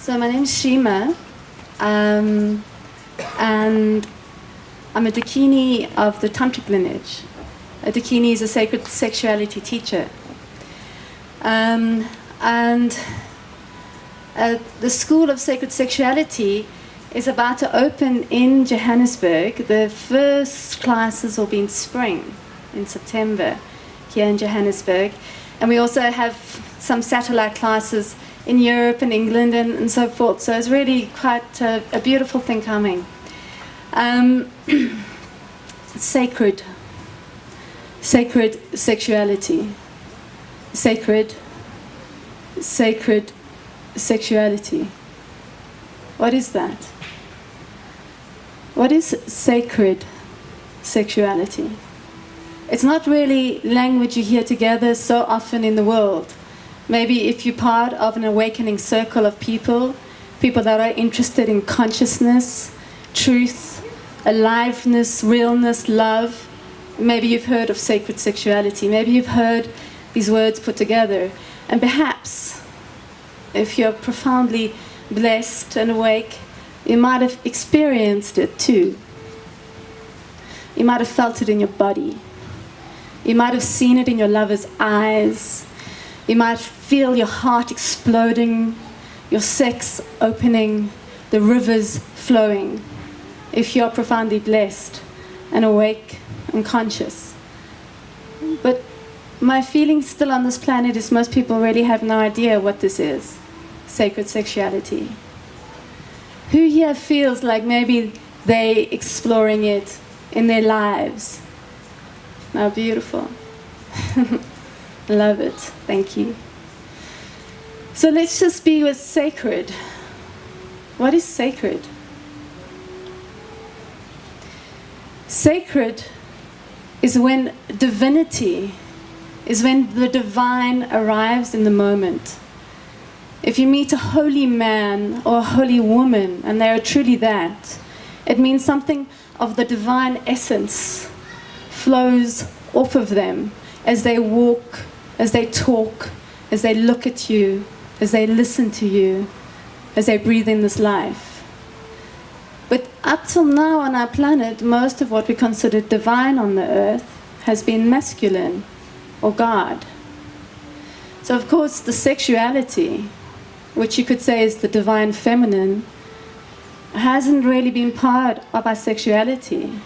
So my name's Shima, and I'm a Dakini of the Tantric lineage. A Dakini is a sacred sexuality teacher. The School of Sacred Sexuality is about to open in Johannesburg. The first classes will be in spring, in September, here in Johannesburg. And we also have some satellite classes in Europe and England and so forth. So it's really quite a beautiful thing coming. Sacred sexuality. Sacred sexuality. What is that? What is sacred sexuality? It's not really language you hear together so often in the world. Maybe if you're part of an awakening circle of people that are interested in consciousness, truth, aliveness, realness, love, maybe you've heard of sacred sexuality. Maybe you've heard these words put together. And perhaps, if you're profoundly blessed and awake, you might have experienced it too. You might have felt it in your body. You might have seen it in your lover's eyes. You might feel your heart exploding, your sex opening, the rivers flowing, if you're profoundly blessed and awake and conscious. But my feeling still on this planet is most people really have no idea what this is, sacred sexuality. Who here feels like maybe they're exploring it in their lives? Oh, beautiful. Love it. Thank you. So let's just be with sacred. What is sacred? Sacred is when divinity, is when the divine arrives in the moment. If you meet a holy man or a holy woman, and they are truly that, it means something of the divine essence flows off of them as they walk, as they talk, as they look at you, as they listen to you, as they breathe in this life. But up till now on our planet, most of what we consider divine on the earth has been masculine or God. So of course the sexuality, which you could say is the divine feminine, hasn't really been part of our sexuality.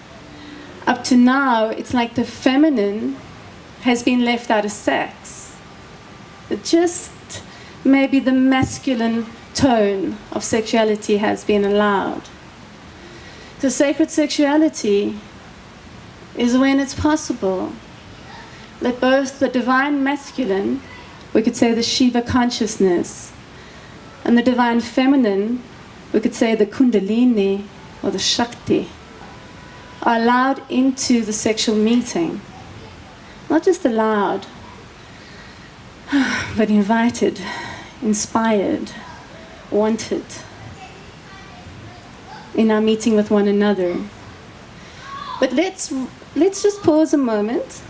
Up to now, it's like the feminine has been left out of sex. Just maybe the masculine tone of sexuality has been allowed. So sacred sexuality is when it's possible that both the divine masculine, we could say the Shiva consciousness, and the divine feminine, we could say the Kundalini or the Shakti, are allowed into the sexual meeting. Not just allowed, but invited, inspired, wanted in our meeting with one another. But let's just pause a moment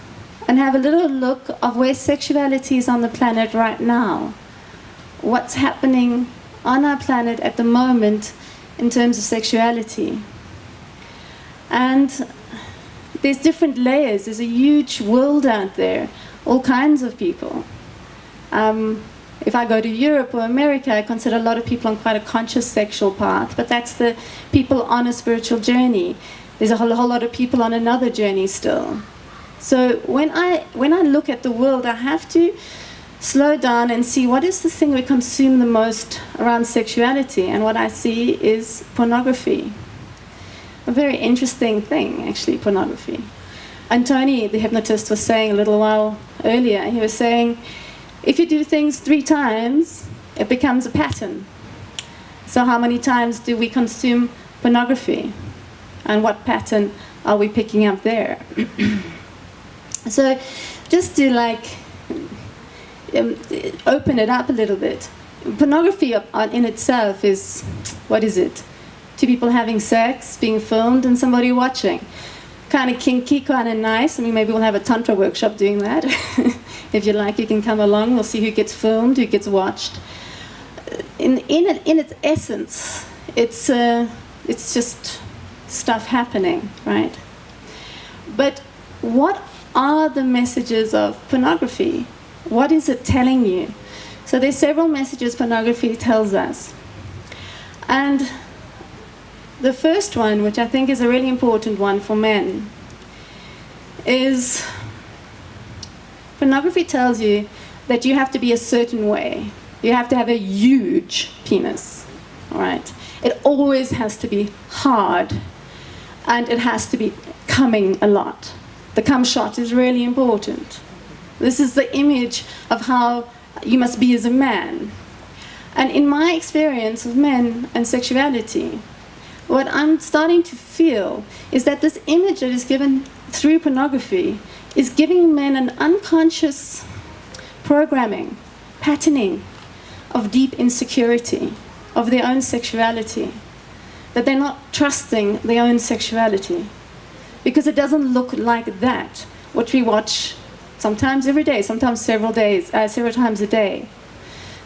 and have a little look of where sexuality is on the planet right now. What's happening on our planet at the moment in terms of sexuality. And there's different layers. There's a huge world out there, all kinds of people. If I go to Europe or America, I consider a lot of people on quite a conscious sexual path, but that's the people on a spiritual journey. There's a whole lot of people on another journey still. So when I look at the world, I have to slow down and see what is the thing we consume the most around sexuality, and what I see is pornography. A very interesting thing, actually, pornography. And Tony, the hypnotist, was saying a little while earlier, he was saying, if you do things 3 times, it becomes a pattern. So how many times do we consume pornography? And what pattern are we picking up there? So just to open it up a little bit. Pornography in itself is, what is it? 2 people having sex, being filmed, and somebody watching. Kind of kinky, kind of nice. I mean, maybe we'll have a tantra workshop doing that. If you like, you can come along. We'll see who gets filmed, who gets watched. in its essence, it's just stuff happening, right? But what are the messages of pornography? What is it telling you? So there's several messages pornography tells us. And the first one, which I think is a really important one for men, is pornography tells you that you have to be a certain way. You have to have a huge penis, all right? It always has to be hard, and it has to be coming a lot. The cum shot is really important. This is the image of how you must be as a man. And in my experience of men and sexuality, what I'm starting to feel is that this image that is given through pornography is giving men an unconscious programming, patterning of deep insecurity of their own sexuality, that they're not trusting their own sexuality because it doesn't look like that, what we watch sometimes every day, sometimes several times a day.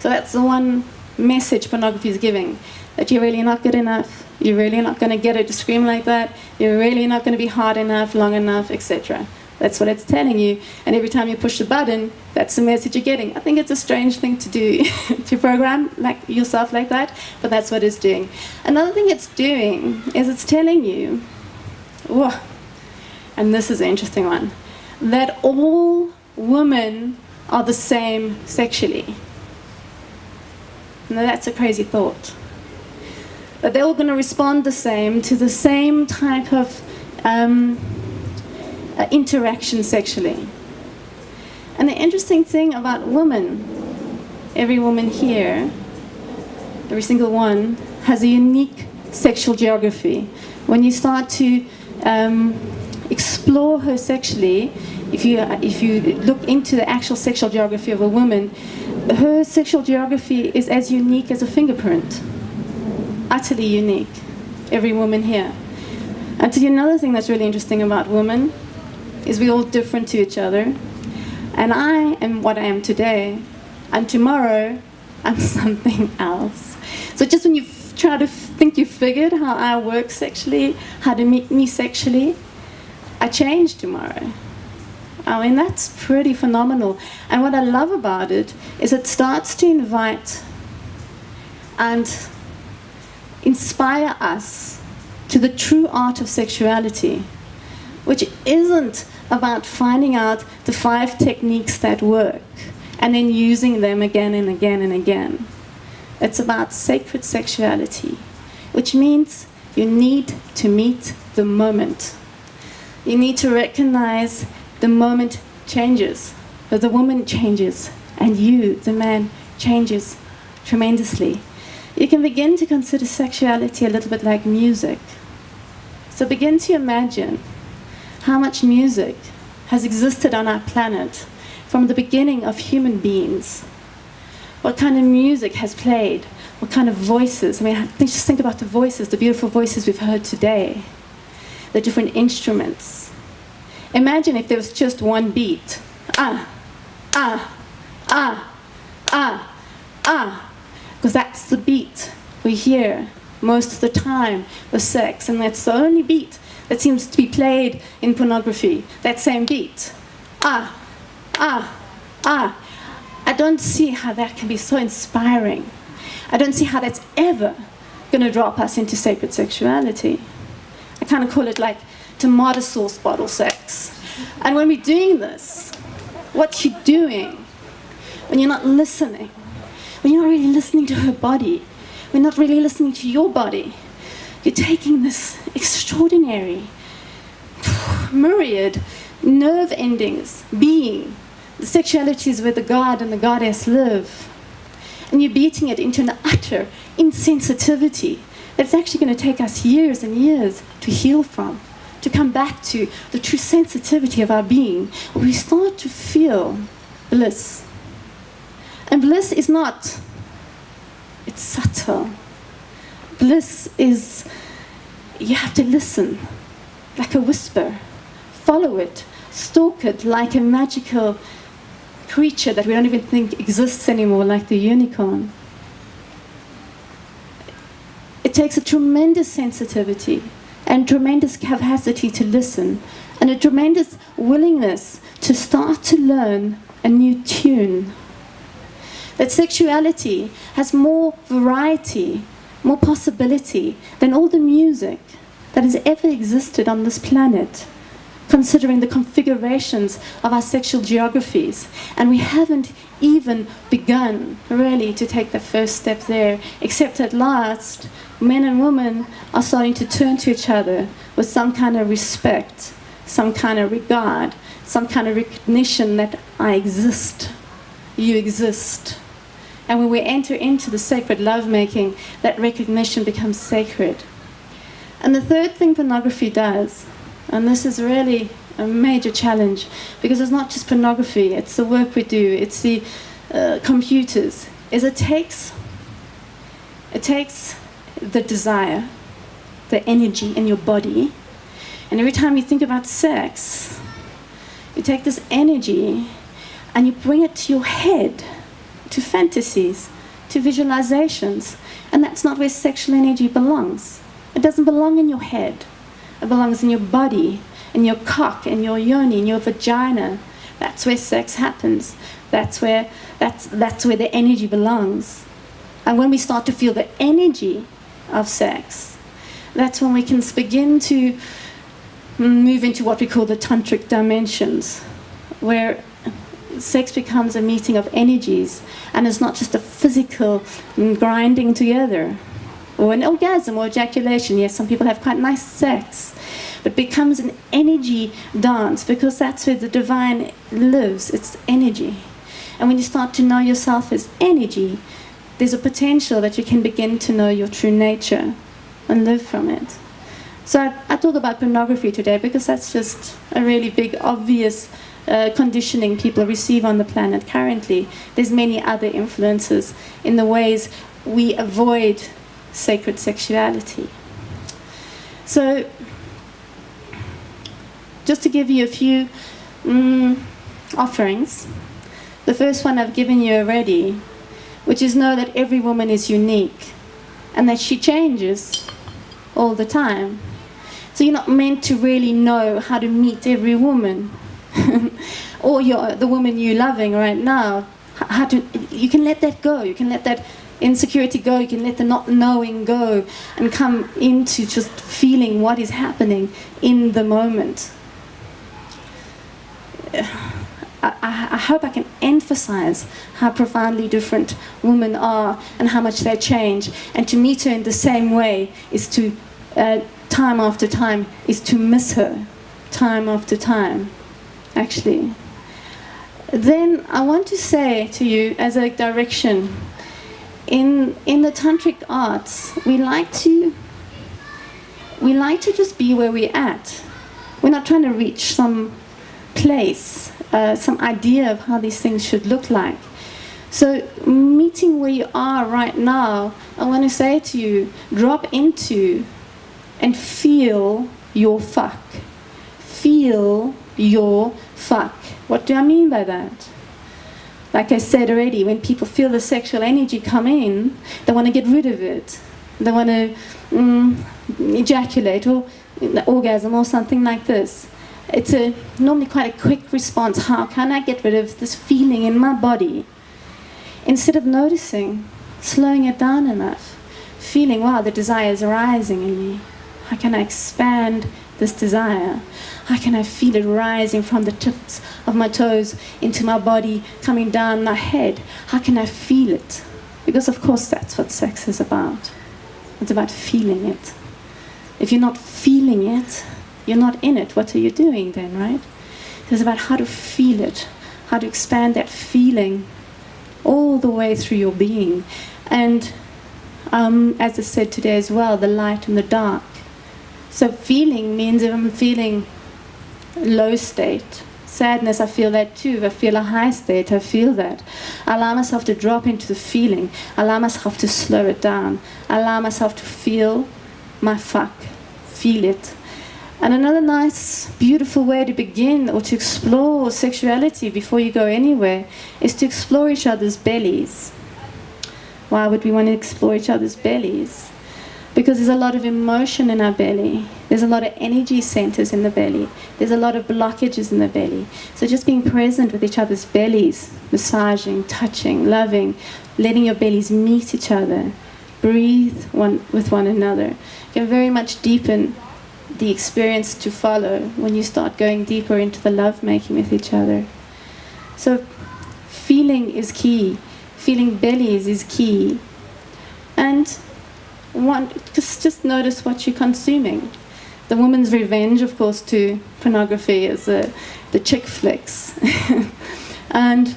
So that's the one message pornography is giving, that you're really not good enough, you're really not going to get her to scream like that, you're really not going to be hard enough, long enough, etc. That's what it's telling you, and every time you push the button, that's the message you're getting. I think it's a strange thing to do, to program like yourself like that, but that's what it's doing. Another thing it's doing is it's telling you, whoa, and this is an interesting one, that all women are the same sexually. Now that's a crazy thought. That they're all going to respond the same to the same type of interaction sexually. And the interesting thing about women, every woman here, every single one, has a unique sexual geography. When you start to explore her sexually, if you look into the actual sexual geography of a woman, her sexual geography is as unique as a fingerprint. Utterly unique, every woman here. And to you, another thing that's really interesting about women is we're all different to each other. And I am what I am today, and tomorrow I'm something else. So just when you try to think you figured how I work sexually, how to meet me sexually, I change tomorrow. I mean, that's pretty phenomenal. And what I love about it is it starts to invite and inspire us to the true art of sexuality, which isn't about finding out the 5 techniques that work and then using them again and again and again. It's about sacred sexuality, which means you need to meet the moment. You need to recognize the moment changes, that the woman changes, and you, the man, changes tremendously. You can begin to consider sexuality a little bit like music. So begin to imagine how much music has existed on our planet from the beginning of human beings. What kind of music has played? What kind of voices? I mean, just think about the voices, the beautiful voices we've heard today, the different instruments. Imagine if there was just one beat. Ah, ah, ah, ah, ah. Because that's the beat we hear most of the time with sex, and that's the only beat that seems to be played in pornography, that same beat. Ah, ah, ah. I don't see how that can be so inspiring. I don't see how that's ever going to drop us into sacred sexuality. I kind of call it like tomato sauce bottle sex. And when we're doing this, what you're doing, when you're not listening, when you're not really listening to her body, when you're not really listening to your body, you're taking this extraordinary, myriad nerve endings, being, the sexualities where the god and the goddess live, and you're beating it into an utter insensitivity that's actually going to take us years and years to heal from, to come back to the true sensitivity of our being, where we start to feel bliss. And bliss is not, it's subtle. Bliss is, you have to listen, like a whisper, follow it, stalk it like a magical creature that we don't even think exists anymore, like the unicorn. takes a tremendous sensitivity and tremendous capacity to listen and a tremendous willingness to start to learn a new tune. That sexuality has more variety, more possibility than all the music that has ever existed on this planet, considering the configurations of our sexual geographies. And we haven't even begun really to take the first step there, except at last men and women are starting to turn to each other with some kind of respect, some kind of regard, some kind of recognition that I exist, you exist. And when we enter into the sacred lovemaking, that recognition becomes sacred. And the third thing pornography does, and this is really a major challenge, because it's not just pornography, it's the work we do, it's the computers, is it takes the desire, the energy in your body, and every time you think about sex, you take this energy and you bring it to your head, to fantasies, to visualizations, and that's not where sexual energy belongs. It doesn't belong in your head. It belongs in your body, in your cock, in your yoni, in your vagina. That's where sex happens. That's where the energy belongs. And when we start to feel the energy of sex, that's when we can begin to move into what we call the Tantric dimensions, where sex becomes a meeting of energies, and it's not just a physical grinding together, or an orgasm or ejaculation. Yes, some people have quite nice sex, but it becomes an energy dance, because that's where the divine lives, it's energy. And when you start to know yourself as energy, there's a potential that you can begin to know your true nature and live from it. So I talk about pornography today because that's just a really big, obvious conditioning people receive on the planet currently. There's many other influences in the ways we avoid sacred sexuality. So, just to give you a few offerings. The first one I've given you already, which is know that every woman is unique and that she changes all the time. So you're not meant to really know how to meet every woman or the woman you're loving right now. You can let that go. You can let that insecurity go. You can let the not knowing go and come into just feeling what is happening in the moment. I hope I can emphasize how profoundly different women are and how much they change. And to meet her in the same way is to, time after time, is to miss her time after time, actually. Then I want to say to you as a direction, in the Tantric arts, we like to just be where we're at. We're not trying to reach some place, some idea of how these things should look like. So meeting where you are right now, I want to say to you, drop into and feel your fuck. Feel your fuck. What do I mean by that? Like I said already, when people feel the sexual energy come in, they want to get rid of it. They want to ejaculate or orgasm or something like this. It's normally quite a quick response. How can I get rid of this feeling in my body? Instead of noticing, slowing it down enough, feeling, wow, the desire is arising in me. How can I expand this desire? How can I feel it rising from the tips of my toes into my body, coming down my head? How can I feel it? Because of course that's what sex is about. It's about feeling it. If you're not feeling it, you're not in it. What are you doing then, right? It's about how to feel it, how to expand that feeling all the way through your being. And as I said today as well, the light and the dark. So feeling means if I'm feeling low state, sadness, I feel that too. If I feel a high state, I feel that. I allow myself to drop into the feeling. I allow myself to slow it down. I allow myself to feel my fuck. Feel it. And another nice, beautiful way to begin or to explore sexuality before you go anywhere is to explore each other's bellies. Why would we want to explore each other's bellies? Because there's a lot of emotion in our belly. There's a lot of energy centers in the belly. There's a lot of blockages in the belly. So just being present with each other's bellies, massaging, touching, loving, letting your bellies meet each other, breathe with one another, can very much deepen the experience to follow when you start going deeper into the love making with each other. So feeling is key. Feeling bellies is key. And just notice what you're consuming. The woman's revenge, of course, to pornography is the chick flicks. And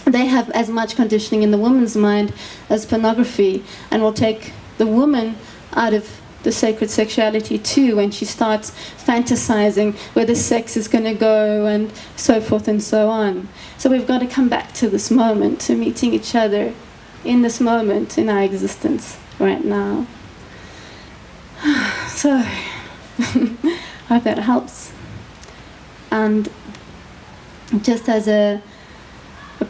they have as much conditioning in the woman's mind as pornography, and will take the woman out of the sacred sexuality too when she starts fantasizing where the sex is going to go and so forth and so on. So we've got to come back to this moment, to meeting each other in this moment in our existence right now. So I hope that helps. And just as a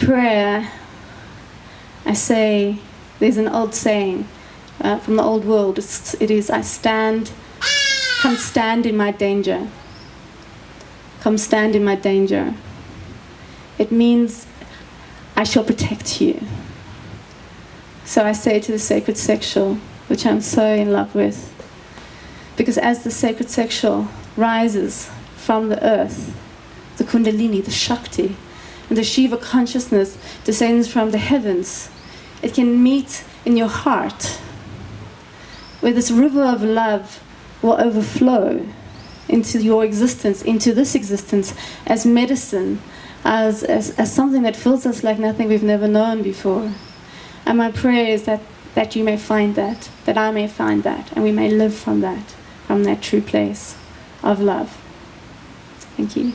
prayer, I say, there's an old saying from the old world. It is, come stand in my danger. Come stand in my danger. It means I shall protect you. So I say to the sacred sexual, which I'm so in love with, because as the sacred sexual rises from the earth, the Kundalini, the Shakti, and the Shiva consciousness descends from the heavens, it can meet in your heart, where this river of love will overflow into your existence, into this existence, as medicine, as something that fills us like nothing we've never known before. And my prayer is that you may find that I may find that, and we may live from that true place of love. Thank you.